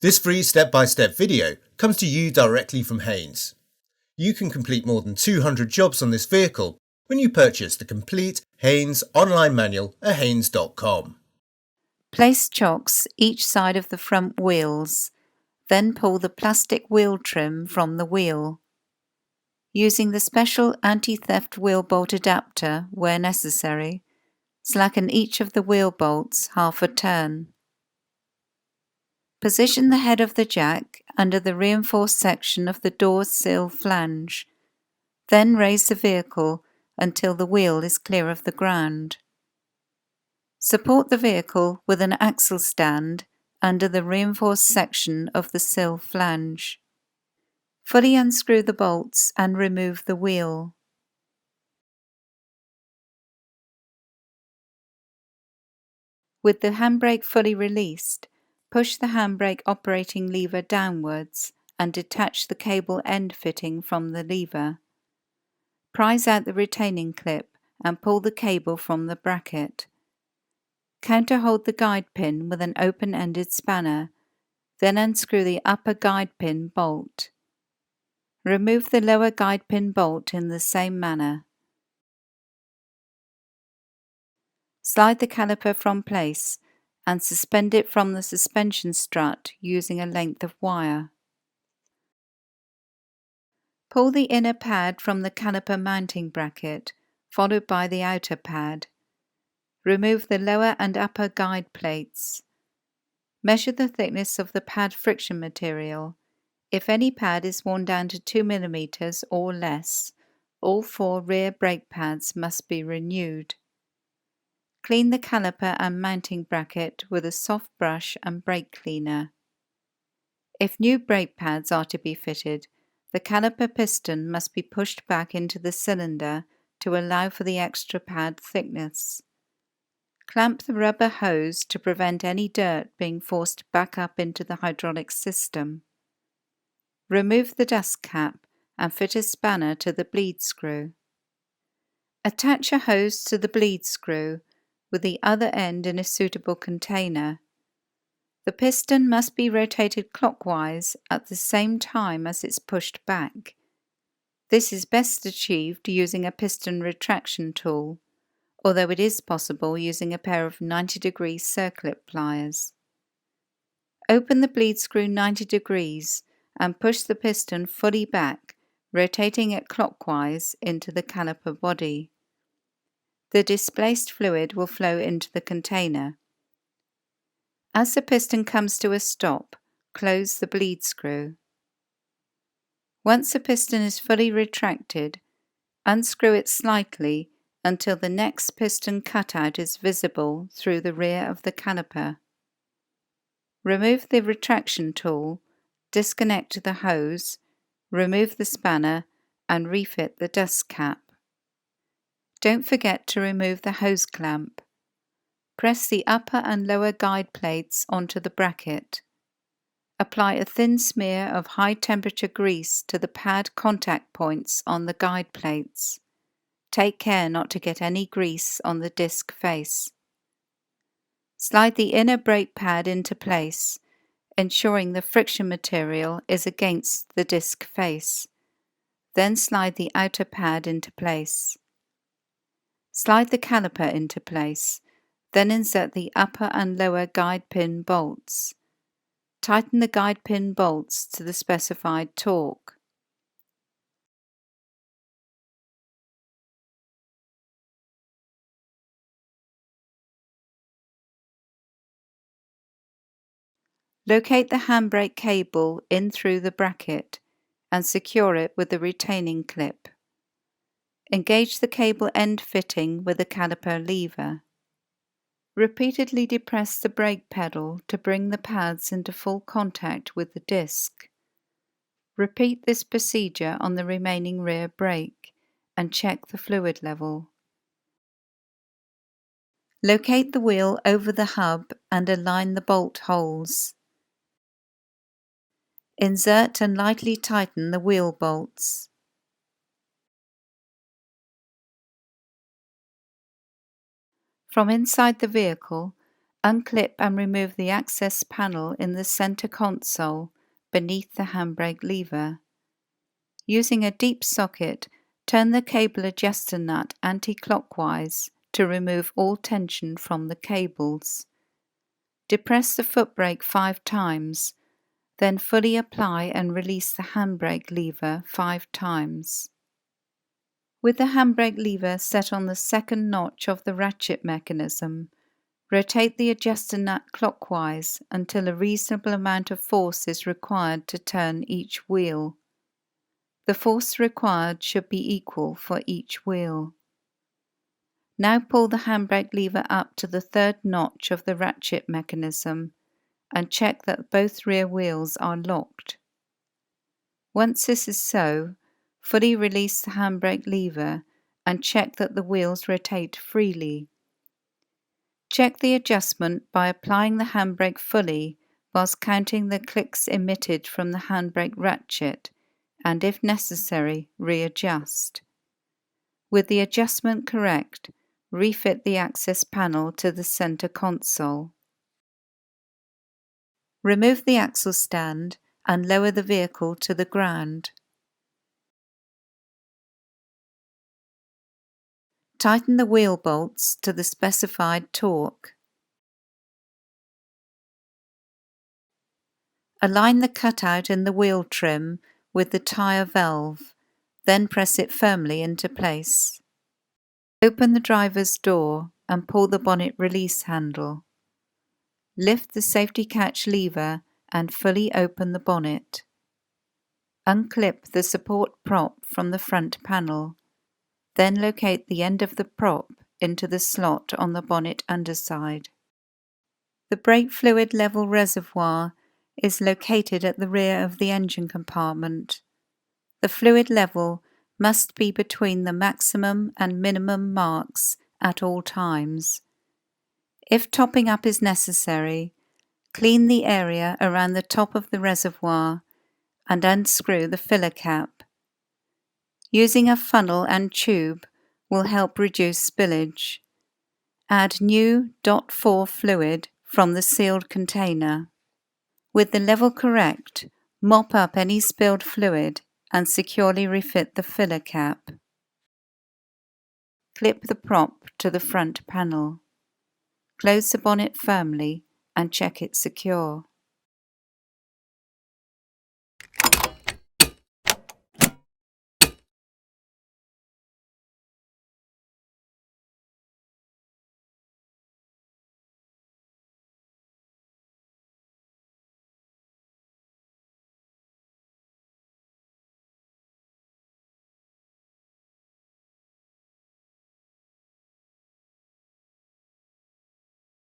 This free step-by-step video comes to you directly from Haynes. You can complete more than 200 jobs on this vehicle when you purchase the complete Haynes online manual at haynes.com. Place chocks each side of the front wheels, then pull the plastic wheel trim from the wheel. Using the special anti-theft wheel bolt adapter where necessary, slacken each of the wheel bolts half a turn. Position the head of the jack under the reinforced section of the door sill flange, then raise the vehicle until the wheel is clear of the ground. Support the vehicle with an axle stand under the reinforced section of the sill flange. Fully unscrew the bolts and remove the wheel. With the handbrake fully released, push the handbrake operating lever downwards and detach the cable end fitting from the lever. Prise out the retaining clip and pull the cable from the bracket. Counterhold the guide pin with an open-ended spanner, then unscrew the upper guide pin bolt. Remove the lower guide pin bolt in the same manner. Slide the caliper from place and suspend it from the suspension strut using a length of wire. Pull the inner pad from the caliper mounting bracket, followed by the outer pad. Remove the lower and upper guide plates. Measure the thickness of the pad friction material. If any pad is worn down to 2 mm or less, all 4 rear brake pads must be renewed. Clean the caliper and mounting bracket with a soft brush and brake cleaner. If new brake pads are to be fitted, the caliper piston must be pushed back into the cylinder to allow for the extra pad thickness. Clamp the rubber hose to prevent any dirt being forced back up into the hydraulic system. Remove the dust cap and fit a spanner to the bleed screw. Attach a hose to the bleed screw with the other end in a suitable container. The piston must be rotated clockwise at the same time as it's pushed back. This is best achieved using a piston retraction tool, although it is possible using a pair of 90-degree circlip pliers. Open the bleed screw 90 degrees and push the piston fully back, rotating it clockwise into the caliper body. The displaced fluid will flow into the container. As the piston comes to a stop, close the bleed screw. Once the piston is fully retracted, unscrew it slightly until the next piston cutout is visible through the rear of the caliper. Remove the retraction tool, disconnect the hose, remove the spanner, and refit the dust cap. Don't forget to remove the hose clamp. Press the upper and lower guide plates onto the bracket. Apply a thin smear of high-temperature grease to the pad contact points on the guide plates. Take care not to get any grease on the disc face. Slide the inner brake pad into place, ensuring the friction material is against the disc face. Then slide the outer pad into place. Slide the caliper into place, then insert the upper and lower guide pin bolts. Tighten the guide pin bolts to the specified torque. Locate the handbrake cable in through the bracket and secure it with the retaining clip. Engage the cable end fitting with the caliper lever. Repeatedly depress the brake pedal to bring the pads into full contact with the disc. Repeat this procedure on the remaining rear brake and check the fluid level. Locate the wheel over the hub and align the bolt holes. Insert and lightly tighten the wheel bolts. From inside the vehicle, Unclip and remove the access panel in the center console beneath the handbrake lever. Using a deep socket, turn the cable adjuster nut anti-clockwise to remove all tension from the cables. Depress the foot brake 5 times, then fully apply and release the handbrake lever 5 times. With the handbrake lever set on the second notch of the ratchet mechanism, rotate the adjuster nut clockwise until a reasonable amount of force is required to turn each wheel. The force required should be equal for each wheel. Now pull the handbrake lever up to the third notch of the ratchet mechanism and check that both rear wheels are locked. Once this is so, fully release the handbrake lever and check that the wheels rotate freely. Check the adjustment by applying the handbrake fully whilst counting the clicks emitted from the handbrake ratchet and, if necessary, readjust. With the adjustment correct, refit the access panel to the center console. Remove the axle stand and lower the vehicle to the ground. Tighten the wheel bolts to the specified torque. Align the cutout in the wheel trim with the tyre valve, then press it firmly into place. Open the driver's door and pull the bonnet release handle. Lift the safety catch lever and fully open the bonnet. Unclip the support prop from the front panel. Then locate the end of the prop into the slot on the bonnet underside. The brake fluid level reservoir is located at the rear of the engine compartment. The fluid level must be between the maximum and minimum marks at all times. If topping up is necessary, clean the area around the top of the reservoir and unscrew the filler cap. Using a funnel and tube will help reduce spillage. Add new .4 fluid from the sealed container. With the level correct, mop up any spilled fluid and securely refit the filler cap. Clip the prop to the front panel. Close the bonnet firmly and check it secure.